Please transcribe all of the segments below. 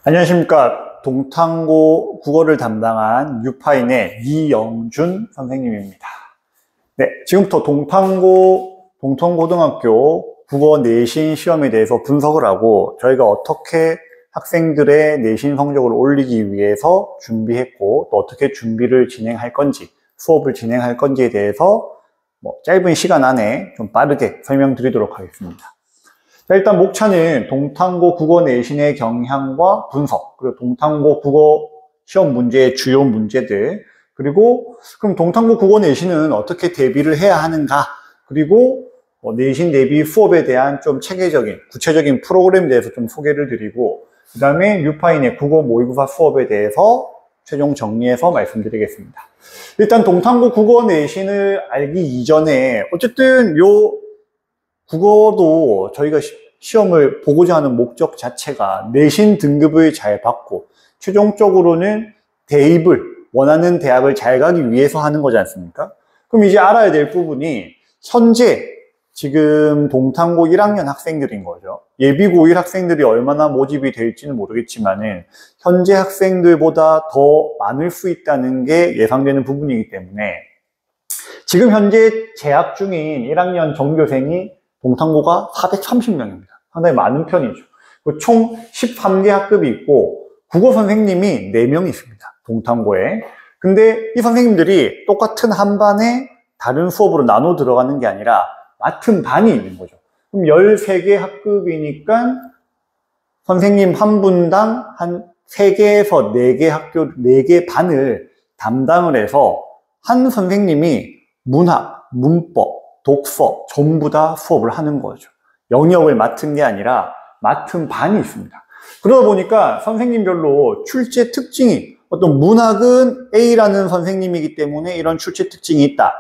안녕하십니까. 동탄고 국어를 담당한 유파인의 이영준 선생님입니다. 네, 지금부터 동탄고등학교 국어 내신 시험에 대해서 분석을 하고 저희가 어떻게 학생들의 내신 성적을 올리기 위해서 준비했고 또 어떻게 준비를 진행할 건지, 수업을 진행할 건지에 대해서 짧은 시간 안에 좀 빠르게 설명드리도록 하겠습니다. 자, 일단 목차는 동탄고 국어 내신의 경향과 분석, 그리고 동탄고 국어 시험 문제의 주요 문제들, 그리고 그럼 동탄고 국어 내신은 어떻게 대비를 해야 하는가, 그리고 내신 대비 수업에 대한 좀 체계적인, 구체적인 프로그램에 대해서 좀 소개를 드리고, 그 다음에 유파인의 국어 모의고사 수업에 대해서 최종 정리해서 말씀드리겠습니다. 일단 동탄고 국어 내신을 알기 이전에 어쨌든 요 국어도 저희가 시험을 보고자 하는 목적 자체가 내신 등급을 잘 받고 최종적으로는 대입을, 원하는 대학을 잘 가기 위해서 하는 거지 않습니까? 그럼 이제 알아야 될 부분이 현재 지금 동탄고 1학년 학생들인 거죠. 예비 고1 학생들이 얼마나 모집이 될지는 모르겠지만은 현재 학생들보다 더 많을 수 있다는 게 예상되는 부분이기 때문에 지금 현재 재학 중인 1학년 전교생이 동탄고가 430명입니다. 상당히 많은 편이죠. 총 13개 학급이 있고 국어 선생님이 4명이 있습니다. 동탄고에. 근데 이 선생님들이 똑같은 한 반에 다른 수업으로 나눠 들어가는 게 아니라 맡은 반이 있는 거죠. 그럼 13개 학급이니까 선생님 한 분당 한 3개에서 4개 학교, 4개 반을 담당을 해서 한 선생님이 문학, 문법, 독서 전부 다 수업을 하는 거죠. 영역을 맡은 게 아니라 맡은 반이 있습니다. 그러다 보니까 선생님별로 출제 특징이 어떤 문학은 A라는 선생님이기 때문에 이런 출제 특징이 있다.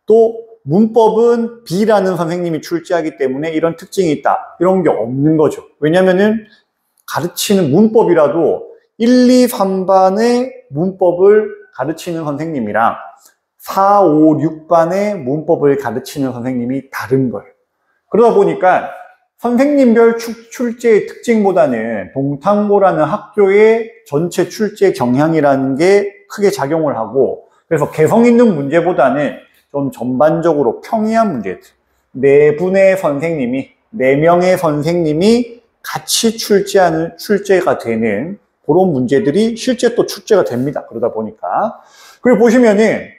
또 문법은 B라는 선생님이 출제하기 때문에 이런 특징이 있다. 이런 게 없는 거죠. 왜냐면은 가르치는 문법이라도 1, 2, 3반의 문법을 가르치는 선생님이랑 4, 5, 6반의 문법을 가르치는 선생님이 다른 거예요. 그러다 보니까 선생님별 출제의 특징보다는 동탄고라는 학교의 전체 출제 경향이라는 게 크게 작용을 하고, 그래서 개성 있는 문제보다는 좀 전반적으로 평이한 문제들, 4분의 선생님이, 4명의 선생님이 같이 출제가 되는 그런 문제들이 실제 또 출제가 됩니다. 그러다 보니까. 그리고 보시면은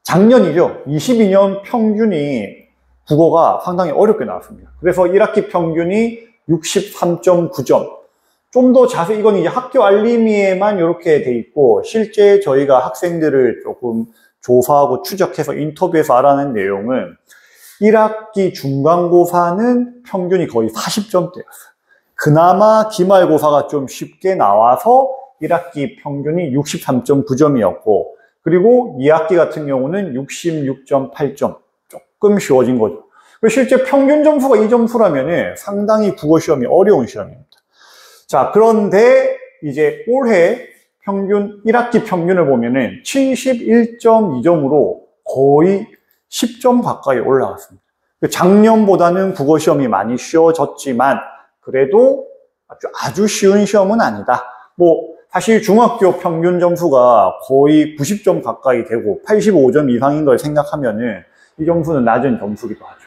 작년이죠. 22년 평균이 국어가 상당히 어렵게 나왔습니다. 그래서 1학기 평균이 63.9점. 좀 더 자세히, 이건 이제 학교 알림이에만 이렇게 돼 있고, 실제 저희가 학생들을 조금 조사하고 추적해서 인터뷰에서 알아낸 내용은 1학기 중간고사는 평균이 거의 40점대였어요. 그나마 기말고사가 좀 쉽게 나와서 1학기 평균이 63.9점이었고, 그리고 2학기 같은 경우는 66.8점. 조금 쉬워진 거죠. 실제 평균 점수가 이 점수라면 상당히 국어 시험이 어려운 시험입니다. 자, 그런데 이제 올해 평균, 1학기 평균을 보면은 71.2점으로 거의 10점 가까이 올라갔습니다. 작년보다는 국어 시험이 많이 쉬워졌지만 그래도 아주 쉬운 시험은 아니다. 사실 중학교 평균 점수가 거의 90점 가까이 되고 85점 이상인 걸 생각하면은 이 점수는 낮은 점수기도 하죠.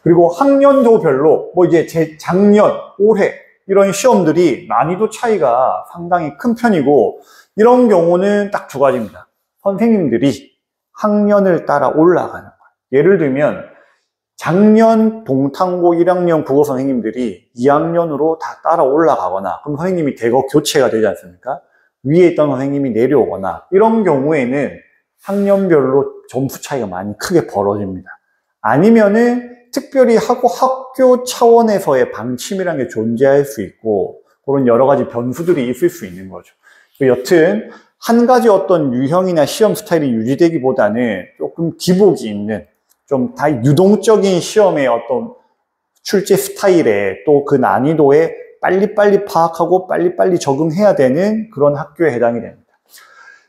그리고 학년도별로 이제 작년, 올해 이런 시험들이 난이도 차이가 상당히 큰 편이고, 이런 경우는 딱 2가지입니다. 선생님들이 학년을 따라 올라가는 거예요. 예를 들면 작년 동탄고 1학년 국어 선생님들이 2학년으로 다 따라 올라가거나, 그럼 선생님이 대거 교체가 되지 않습니까? 위에 있던 선생님이 내려오거나, 이런 경우에는 학년별로 점수 차이가 많이 크게 벌어집니다. 아니면은 특별히 학교 차원에서의 방침이라는 게 존재할 수 있고, 그런 여러 가지 변수들이 있을 수 있는 거죠. 여튼 한 가지 어떤 유형이나 시험 스타일이 유지되기보다는 조금 기복이 있는, 좀 다 유동적인 시험의 어떤 출제 스타일에 또 그 난이도에 빨리빨리 파악하고 빨리빨리 적응해야 되는 그런 학교에 해당이 됩니다.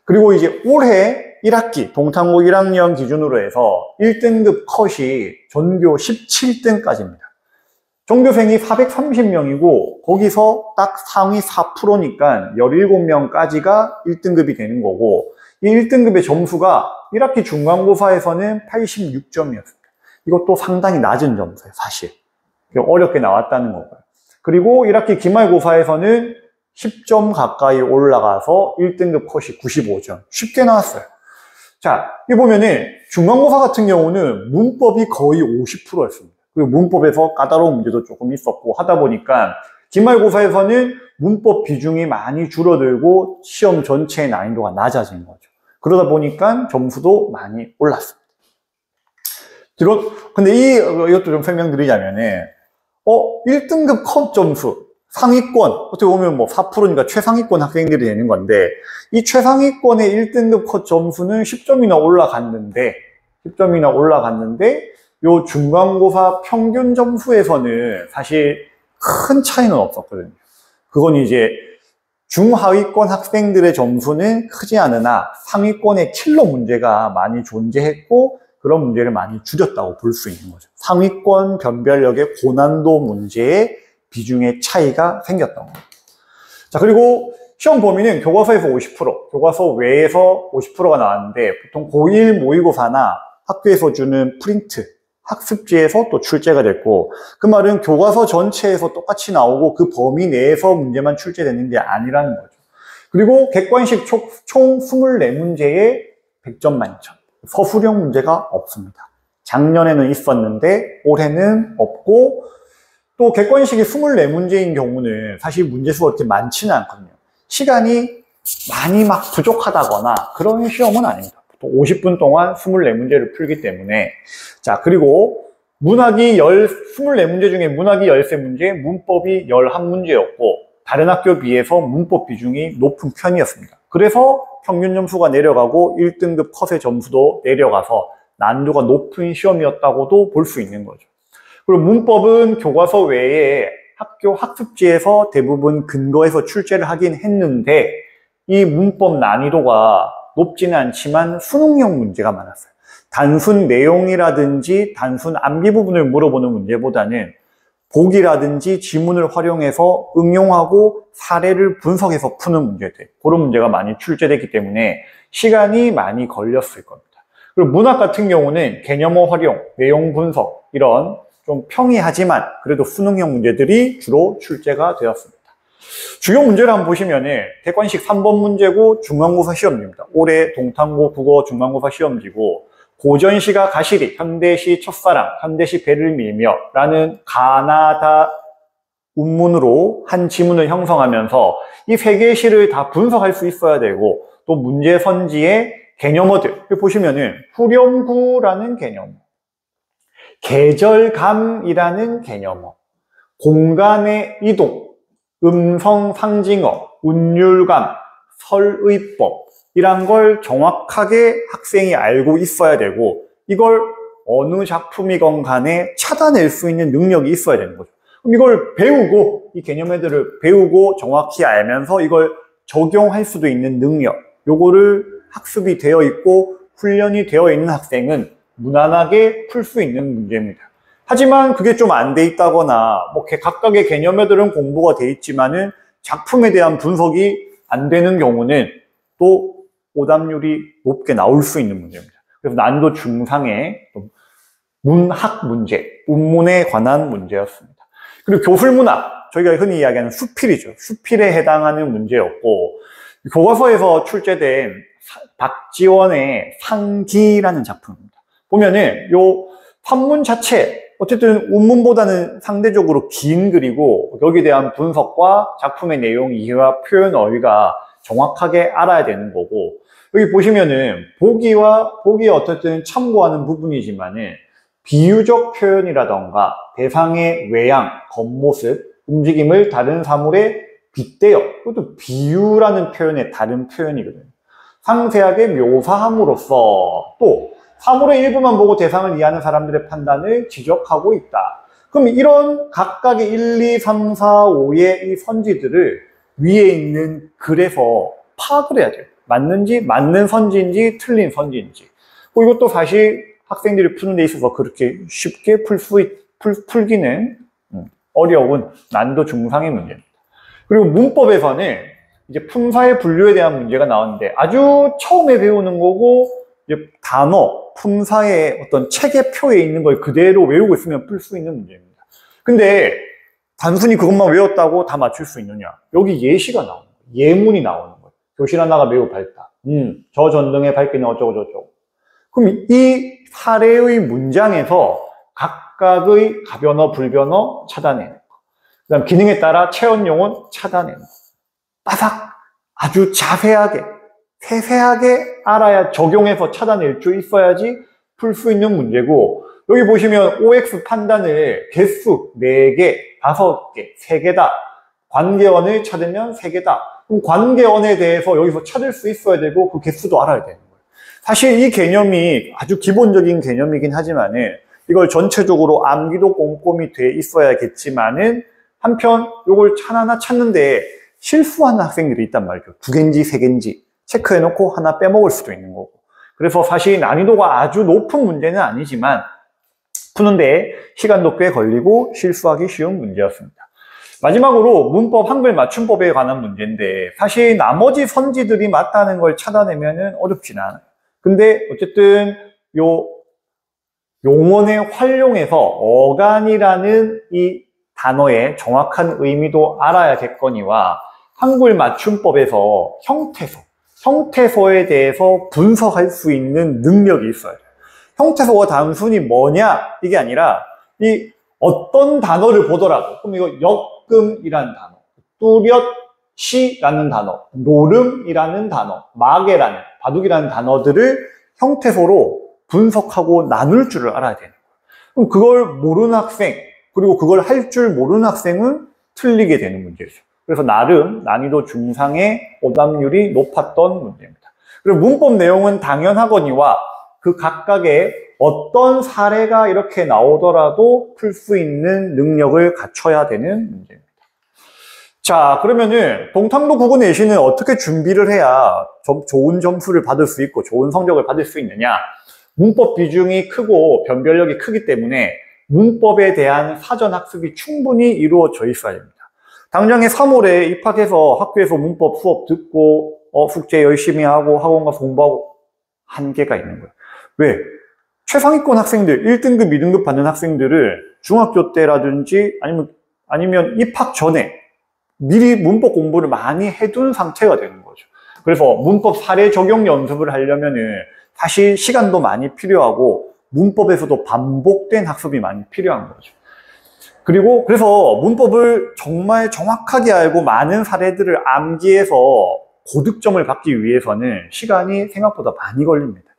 그리고 이제 올해 1학기 동탄고 1학년 기준으로 해서 1등급 컷이 전교 17등까지입니다. 전교생이 430명이고 거기서 딱 상위 4%니까 17명까지가 1등급이 되는 거고, 이 1등급의 점수가 1학기 중간고사에서는 86점이었습니다. 이것도 상당히 낮은 점수예요, 사실. 어렵게 나왔다는 거고요. 그리고 1학기 기말고사에서는 10점 가까이 올라가서 1등급 컷이 95점. 쉽게 나왔어요. 자, 여기 보면은 중간고사 같은 경우는 문법이 거의 50%였습니다. 그리고 문법에서 까다로운 문제도 조금 있었고 하다 보니까 기말고사에서는 문법 비중이 많이 줄어들고 시험 전체의 난이도가 낮아진 거죠. 그러다 보니까 점수도 많이 올랐습니다. 근데 이것도 좀 설명드리자면은, 1등급 컷 점수, 상위권, 어떻게 보면 뭐 4%니까 최상위권 학생들이 되는 건데, 이 최상위권의 1등급 컷 점수는 10점이나 올라갔는데, 요 중간고사 평균 점수에서는 사실 큰 차이는 없었거든요. 그건 이제 중하위권 학생들의 점수는 크지 않으나 상위권의 킬러 문제가 많이 존재했고 그런 문제를 많이 줄였다고 볼 수 있는 거죠. 상위권 변별력의 고난도 문제의 비중의 차이가 생겼던 거예요. 자, 그리고 시험 범위는 교과서에서 50%, 교과서 외에서 50%가 나왔는데 보통 고1 모의고사나 학교에서 주는 프린트, 학습지에서 또 출제가 됐고, 그 말은 교과서 전체에서 똑같이 나오고 그 범위 내에서 문제만 출제되는 게 아니라는 거죠. 그리고 객관식 총 24문제에 100점 만점. 서술형 문제가 없습니다. 작년에는 있었는데 올해는 없고, 또 객관식이 24문제인 경우는 사실 문제수가 그렇게 많지는 않거든요. 시간이 많이 막 부족하다거나 그런 시험은 아닙니다. 50분 동안 24문제를 풀기 때문에. 자, 그리고 문학이 24문제 중에 문학이 13문제, 문법이 11문제였고 다른 학교 비해서 문법 비중이 높은 편이었습니다. 그래서 평균 점수가 내려가고 1등급 컷의 점수도 내려가서 난이도가 높은 시험이었다고도 볼 수 있는 거죠. 그리고 문법은 교과서 외에 학교 학습지에서 대부분 근거해서 출제를 하긴 했는데 이 문법 난이도가 높지는 않지만 수능형 문제가 많았어요. 단순 내용이라든지 단순 암기 부분을 물어보는 문제보다는 보기라든지 지문을 활용해서 응용하고 사례를 분석해서 푸는 문제들, 그런 문제가 많이 출제됐기 때문에 시간이 많이 걸렸을 겁니다. 그리고 문학 같은 경우는 개념어 활용, 내용 분석 이런 좀 평이하지만 그래도 수능형 문제들이 주로 출제가 되었습니다. 주요 문제를 한번 보시면은 객관식 3번 문제고 중간고사 시험지입니다. 올해 동탄고 국어 중간고사 시험지고 고전시가 가시리, 현대시 첫사랑, 현대시 배를 밀며 라는 가나다 운문으로 한 지문을 형성하면서 이 세 개의 시를 다 분석할 수 있어야 되고 또 문제 선지의 개념어들 보시면은 후렴구라는 개념어, 계절감이라는 개념어, 공간의 이동, 음성 상징어, 운율감, 설의법 이란 걸 정확하게 학생이 알고 있어야 되고 이걸 어느 작품이건 간에 찾아낼 수 있는 능력이 있어야 되는 거죠. 그럼 이걸 배우고 이 개념애들을 배우고 정확히 알면서 이걸 적용할 수도 있는 능력, 요거를 학습이 되어 있고 훈련이 되어 있는 학생은 무난하게 풀 수 있는 문제입니다. 하지만 그게 좀 안 돼 있다거나 뭐 각각의 개념애들은 공부가 돼 있지만은 작품에 대한 분석이 안 되는 경우는 또 오답률이 높게 나올 수 있는 문제입니다. 그래서 난이도 중상의 문학 문제, 운문에 관한 문제였습니다. 그리고 교술문학, 저희가 흔히 이야기하는 수필이죠. 수필에 해당하는 문제였고 교과서에서 출제된 박지원의 상기라는 작품입니다. 보면은 요 판문 자체 어쨌든 운문보다는 상대적으로 긴 글이고 여기에 대한 분석과 작품의 내용 이해와 표현 어휘가 정확하게 알아야 되는 거고 여기 보시면은 보기에 어쨌든 참고하는 부분이지만은 비유적 표현이라던가 대상의 외양, 겉모습, 움직임을 다른 사물에 빗대어 그것도 비유라는 표현의 다른 표현이거든요. 상세하게 묘사함으로써 또 사물의 일부만 보고 대상을 이해하는 사람들의 판단을 지적하고 있다. 그럼 이런 각각의 1, 2, 3, 4, 5의 이 선지들을 위에 있는 글에서 파악을 해야 돼요. 맞는 선지인지 틀린 선지인지. 이것도 사실 학생들이 푸는 데 있어서 그렇게 쉽게 풀기는 어려운 난이도 중상의 문제입니다. 그리고 문법에서는 이제 품사의 분류에 대한 문제가 나오는데 아주 처음에 배우는 거고 이제 단어, 품사의 어떤 체계표에 있는 걸 그대로 외우고 있으면 풀 수 있는 문제입니다. 근데 단순히 그것만 외웠다고 다 맞출 수 있느냐? 여기 예시가 나오는 거예요. 예문이 나오는 거예요. 교실 하나가 매우 밝다. 저 전등의 밝기는 어쩌고 저쩌고. 그럼 이 사례의 문장에서 각각의 가변어, 불변어 찾아내는 거. 그 다음 기능에 따라 체언용은 찾아내는 거. 빠삭 아주 자세하게 세세하게 알아야 적용해서 찾아낼 줄 있어야지 풀 수 있는 문제고, 여기 보시면 OX 판단을 개수 4개, 5개, 3개다. 관계원을 찾으면 3개다. 그럼 관계원에 대해서 여기서 찾을 수 있어야 되고 그 개수도 알아야 되는 거예요. 사실 이 개념이 아주 기본적인 개념이긴 하지만은 이걸 전체적으로 암기도 꼼꼼히 돼 있어야겠지만은 한편 이걸 하나하나 찾는데 실수하는 학생들이 있단 말이죠. 2개인지 3개인지 체크해놓고 하나 빼먹을 수도 있는 거고. 그래서 사실 난이도가 아주 높은 문제는 아니지만 푸는데 시간도 꽤 걸리고 실수하기 쉬운 문제였습니다. 마지막으로 문법 한글 맞춤법에 관한 문제인데 사실 나머지 선지들이 맞다는 걸 찾아내면은 어렵진 않아요. 근데 어쨌든 요 용언의 활용에서 어간이라는 이 단어의 정확한 의미도 알아야겠거니와 한글 맞춤법에서 형태소에 대해서 분석할 수 있는 능력이 있어요. 형태소가 단순히 뭐냐 이게 아니라 이 어떤 단어를 보더라도, 그럼 이거 역금이라는 단어, 뚜렷시라는 단어, 노름이라는 단어, 마개라는, 바둑이라는 단어들을 형태소로 분석하고 나눌 줄을 알아야 되는 거예요. 그럼 그걸 모르는 학생, 그리고 그걸 할 줄 모르는 학생은 틀리게 되는 문제죠. 그래서 나름 난이도 중상의 오답률이 높았던 문제입니다. 그리고 문법 내용은 당연하거니와 그 각각의 어떤 사례가 이렇게 나오더라도 풀 수 있는 능력을 갖춰야 되는 문제입니다. 자, 그러면은 동탄도 국어 내신은 어떻게 준비를 해야 좋은 점수를 받을 수 있고 좋은 성적을 받을 수 있느냐? 문법 비중이 크고 변별력이 크기 때문에 문법에 대한 사전 학습이 충분히 이루어져 있어야 됩니다. 당장에 3월에 입학해서 학교에서 문법 수업 듣고 숙제 열심히 하고 학원 가서 공부하고 한계가 있는 거예요. 왜? 최상위권 학생들, 1등급, 2등급 받는 학생들을 중학교 때라든지 아니면 입학 전에 미리 문법 공부를 많이 해둔 상태가 되는 거죠. 그래서 문법 사례 적용 연습을 하려면은 사실 시간도 많이 필요하고 문법에서도 반복된 학습이 많이 필요한 거죠. 그리고 그래서 문법을 정말 정확하게 알고 많은 사례들을 암기해서 고득점을 받기 위해서는 시간이 생각보다 많이 걸립니다.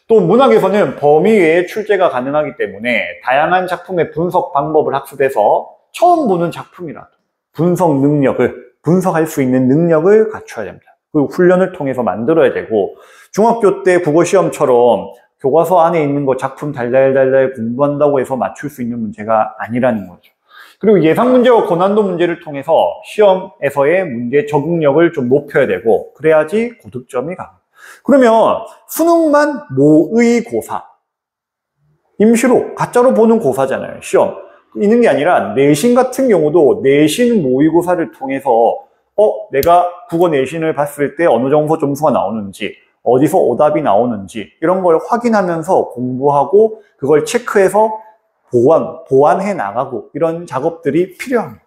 또 문학에서는 범위 외에 출제가 가능하기 때문에 다양한 작품의 분석 방법을 학습해서 처음 보는 작품이라도 분석할 수 있는 능력을 갖춰야 됩니다. 그리고 훈련을 통해서 만들어야 되고, 중학교 때 국어시험처럼 교과서 안에 있는 거 작품 달달달달 공부한다고 해서 맞출 수 있는 문제가 아니라는 거죠. 그리고 예상 문제와 고난도 문제를 통해서 시험에서의 문제 적응력을 좀 높여야 되고, 그래야지 고득점이 가요. 그러면 수능만 모의고사, 임시로 가짜로 보는 고사잖아요. 시험 있는 게 아니라 내신 같은 경우도 내신 모의고사를 통해서 내가 국어 내신을 봤을 때 어느 정도 점수가 나오는지, 어디서 오답이 나오는지 이런 걸 확인하면서 공부하고 그걸 체크해서 보완해 나가고 이런 작업들이 필요합니다.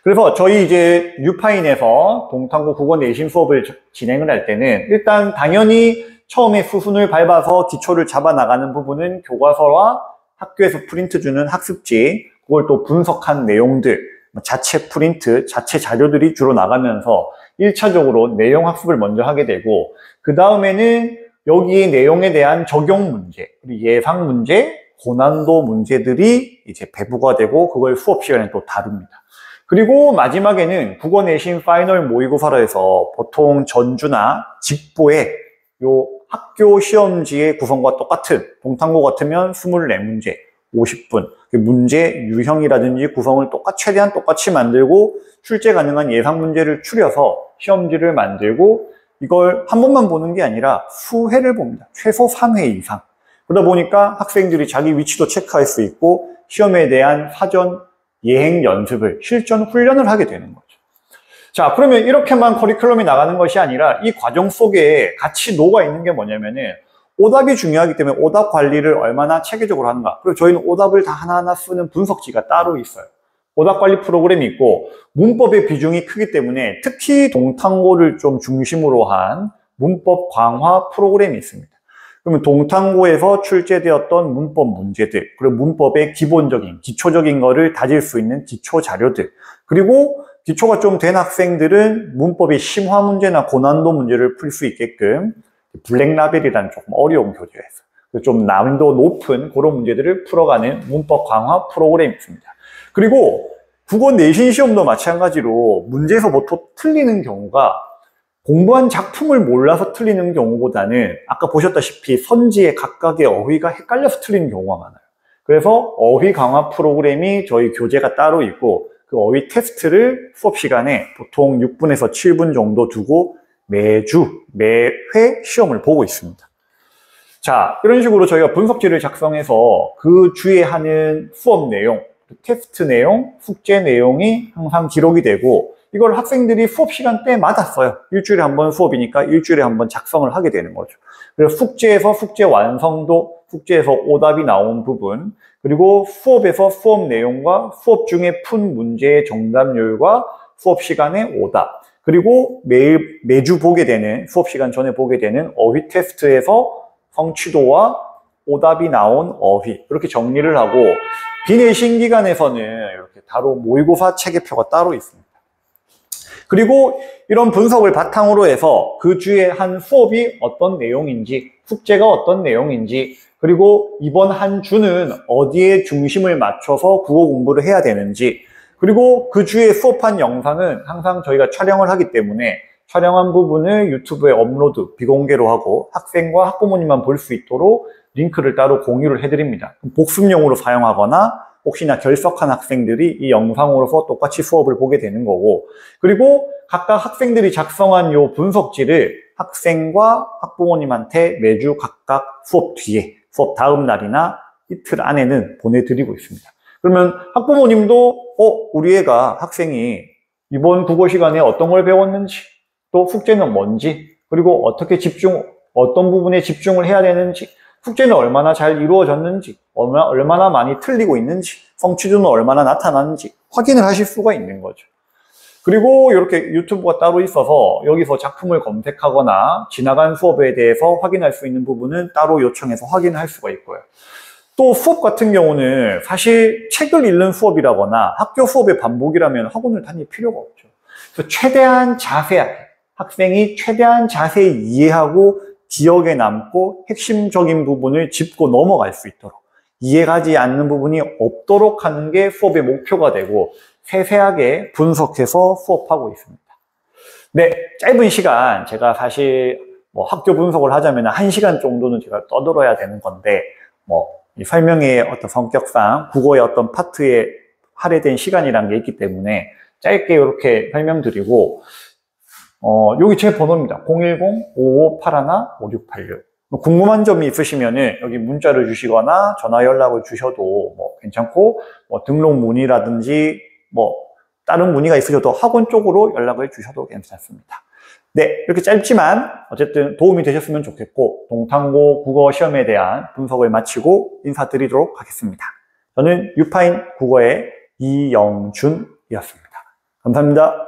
그래서 저희 이제 뉴파인에서 동탄고 국어 내신 수업을 진행을 할 때는 일단 당연히 처음에 수순을 밟아서 기초를 잡아 나가는 부분은 교과서와 학교에서 프린트 주는 학습지, 그걸 또 분석한 내용들, 자체 프린트, 자체 자료들이 주로 나가면서 1차적으로 내용 학습을 먼저 하게 되고, 그 다음에는 여기 내용에 대한 적용 문제, 그리고 예상 문제, 고난도 문제들이 이제 배부가 되고 그걸 수업 시간에 또 다룹니다. 그리고 마지막에는 국어 내신 파이널 모의고사로 해서 보통 전주나 직보에 요 학교 시험지의 구성과 똑같은, 동탄고 같으면 24문제, 50분, 문제 유형이라든지 구성을 최대한 똑같이 만들고 출제 가능한 예상 문제를 추려서 시험지를 만들고, 이걸 한 번만 보는 게 아니라 수회를 봅니다. 최소 3회 이상. 그러다 보니까 학생들이 자기 위치도 체크할 수 있고 시험에 대한 사전 예행 연습을, 실전 훈련을 하게 되는 거죠. 자, 그러면 이렇게만 커리큘럼이 나가는 것이 아니라 이 과정 속에 같이 녹아 있는 게 뭐냐면은 오답이 중요하기 때문에 오답 관리를 얼마나 체계적으로 하는가. 그리고 저희는 오답을 다 하나하나 쓰는 분석지가 따로 있어요. 오답 관리 프로그램이 있고 문법의 비중이 크기 때문에 특히 동탐고를 좀 중심으로 한 문법 강화 프로그램이 있습니다. 그러면 동탐고에서 출제되었던 문법 문제들, 그리고 문법의 기본적인, 기초적인 거를 다질 수 있는 기초 자료들, 그리고 기초가 좀 된 학생들은 문법의 심화 문제나 고난도 문제를 풀 수 있게끔 블랙라벨이라는 조금 어려운 교재가 있어요. 좀 난이도 높은 그런 문제들을 풀어가는 문법 강화 프로그램이 있습니다. 그리고 국어 내신 시험도 마찬가지로 문제에서 보통 틀리는 경우가 공부한 작품을 몰라서 틀리는 경우보다는 아까 보셨다시피 선지의 각각의 어휘가 헷갈려서 틀리는 경우가 많아요. 그래서 어휘 강화 프로그램이 저희 교재가 따로 있고 그 어휘 테스트를 수업 시간에 보통 6분에서 7분 정도 두고 매회 시험을 보고 있습니다. 자, 이런 식으로 저희가 분석지를 작성해서 그 주에 하는 수업 내용, 테스트 내용, 숙제 내용이 항상 기록이 되고 이걸 학생들이 수업 시간 때마다 써요. 일주일에 한 번 수업이니까 일주일에 한 번 작성을 하게 되는 거죠. 그래서 숙제에서 숙제 완성도, 숙제에서 오답이 나온 부분, 그리고 수업에서 수업 내용과 수업 중에 푼 문제의 정답률과 수업 시간의 오답, 그리고 매주 보게 되는, 수업 시간 전에 보게 되는 어휘 테스트에서 성취도와 오답이 나온 어휘, 이렇게 정리를 하고 비내신 기간에서는 이렇게 따로 모의고사 체계표가 따로 있습니다. 그리고 이런 분석을 바탕으로 해서 그 주에 한 수업이 어떤 내용인지, 숙제가 어떤 내용인지, 그리고 이번 한 주는 어디에 중심을 맞춰서 국어 공부를 해야 되는지, 그리고 그 주에 수업한 영상은 항상 저희가 촬영을 하기 때문에 촬영한 부분을 유튜브에 업로드, 비공개로 하고 학생과 학부모님만 볼 수 있도록 링크를 따로 공유를 해드립니다. 복습용으로 사용하거나 혹시나 결석한 학생들이 이 영상으로서 똑같이 수업을 보게 되는 거고, 그리고 각각 학생들이 작성한 요 분석지를 학생과 학부모님한테 매주 각각 수업 뒤에, 수업 다음 날이나 이틀 안에는 보내드리고 있습니다. 그러면 학부모님도 우리 애가, 학생이 이번 국어 시간에 어떤 걸 배웠는지, 또 숙제는 뭔지, 그리고 어떤 부분에 집중을 해야 되는지, 숙제는 얼마나 잘 이루어졌는지, 얼마나 많이 틀리고 있는지, 성취도는 얼마나 나타나는지 확인을 하실 수가 있는 거죠. 그리고 이렇게 유튜브가 따로 있어서 여기서 작품을 검색하거나 지나간 수업에 대해서 확인할 수 있는 부분은 따로 요청해서 확인할 수가 있고요. 또 수업 같은 경우는 사실 책을 읽는 수업이라거나 학교 수업의 반복이라면 학원을 다닐 필요가 없죠. 그래서 최대한 자세하게, 학생이 최대한 자세히 이해하고 기억에 남고 핵심적인 부분을 짚고 넘어갈 수 있도록, 이해가지 않는 부분이 없도록 하는 게 수업의 목표가 되고 세세하게 분석해서 수업하고 있습니다. 네, 짧은 시간 제가 사실 학교 분석을 하자면 1시간 정도는 제가 떠들어야 되는 건데 이 설명의 어떤 성격상 국어의 어떤 파트에 할애된 시간이라는 게 있기 때문에 짧게 이렇게 설명드리고 여기 제 번호입니다. 010-5581-5686. 궁금한 점이 있으시면은 여기 문자를 주시거나 전화 연락을 주셔도 괜찮고, 등록 문의라든지 다른 문의가 있으셔도 학원 쪽으로 연락을 주셔도 괜찮습니다. 네, 이렇게 짧지만 어쨌든 도움이 되셨으면 좋겠고, 동탐고 국어 시험에 대한 분석을 마치고 인사드리도록 하겠습니다. 저는 유파인 국어의 이영준이었습니다. 감사합니다.